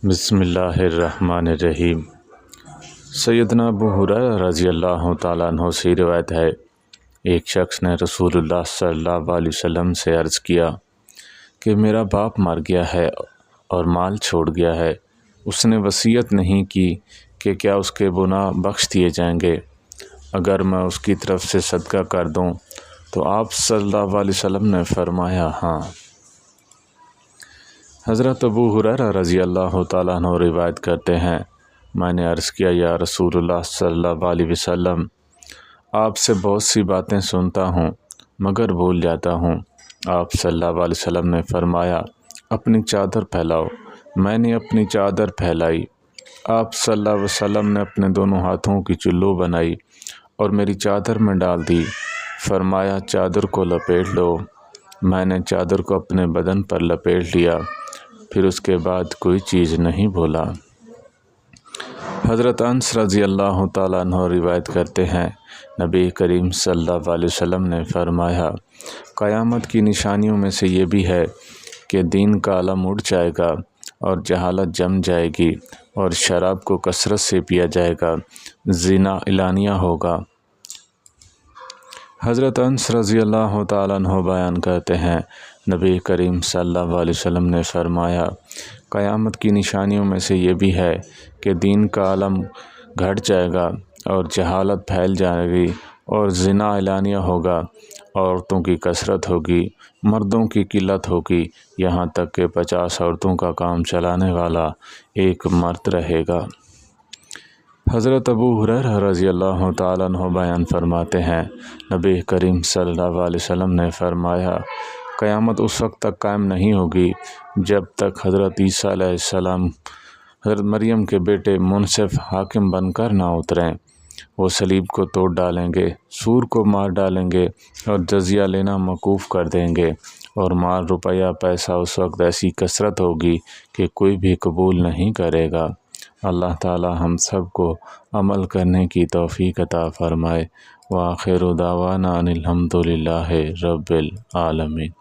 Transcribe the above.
بسم اللہ الرحمن الرحیم۔ سیدنا ابو ہریرہ رضی اللہ تعالیٰ عنہ سے روایت ہے، ایک شخص نے رسول اللہ صلی اللہ علیہ وسلم سے عرض کیا کہ میرا باپ مر گیا ہے اور مال چھوڑ گیا ہے، اس نے وصیت نہیں کی کہ کیا اس کے گناہ بخش دیے جائیں گے اگر میں اس کی طرف سے صدقہ کر دوں؟ تو آپ صلی اللہ علیہ وسلم نے فرمایا ہاں۔ حضرت ابو ہریرہ رضی اللہ تعالیٰ عنہ روایت کرتے ہیں، میں نے عرض کیا یا رسول اللہ صلی اللہ علیہ وسلم، آپ سے بہت سی باتیں سنتا ہوں مگر بھول جاتا ہوں۔ آپ صلی اللہ علیہ وسلم نے فرمایا اپنی چادر پھیلاؤ۔ میں نے اپنی چادر پھیلائی۔ آپ صلی اللہ علیہ وسلم نے اپنے دونوں ہاتھوں کی چلو بنائی اور میری چادر میں ڈال دی۔ فرمایا چادر کو لپیٹ لو۔ میں نے چادر کو اپنے بدن پر لپیٹ لیا، پھر اس کے بعد کوئی چیز نہیں بولا۔ حضرت انس رضی اللہ تعالیٰ عنہ روایت کرتے ہیں، نبی کریم صلی اللہ علیہ وسلم نے فرمایا قیامت کی نشانیوں میں سے یہ بھی ہے کہ دین کا علم اٹھ جائے گا اور جہالت جم جائے گی اور شراب کو کثرت سے پیا جائے گا، زنا اعلانیہ ہوگا۔ حضرت انس رضی اللہ تعالیٰ عنہ بیان کرتے ہیں، نبی کریم صلی اللہ علیہ وسلم نے فرمایا قیامت کی نشانیوں میں سے یہ بھی ہے کہ دین کا علم گھٹ جائے گا اور جہالت پھیل جائے گی اور زنا اعلانیہ ہوگا، عورتوں کی کثرت ہوگی، مردوں کی قلت ہوگی، یہاں تک کہ 50 عورتوں کا کام چلانے والا ایک مرد رہے گا۔ حضرت ابو ہریرہ رضی اللہ تعالیٰ عنہ بیان فرماتے ہیں، نبی کریم صلی اللہ علیہ وسلم نے فرمایا قیامت اس وقت تک قائم نہیں ہوگی جب تک حضرت عیسیٰ علیہ السلام حضرت مریم کے بیٹے منصف حاکم بن کر نہ اتریں۔ وہ صلیب کو توڑ ڈالیں گے، سور کو مار ڈالیں گے اور جزیہ لینا موقوف کر دیں گے، اور مال روپیہ پیسہ اس وقت ایسی کثرت ہوگی کہ کوئی بھی قبول نہیں کرے گا۔ اللہ تعالی ہم سب کو عمل کرنے کی توفیق عطا فرمائے۔ وآخر دعوانا ان الحمد للہ رب العالمین۔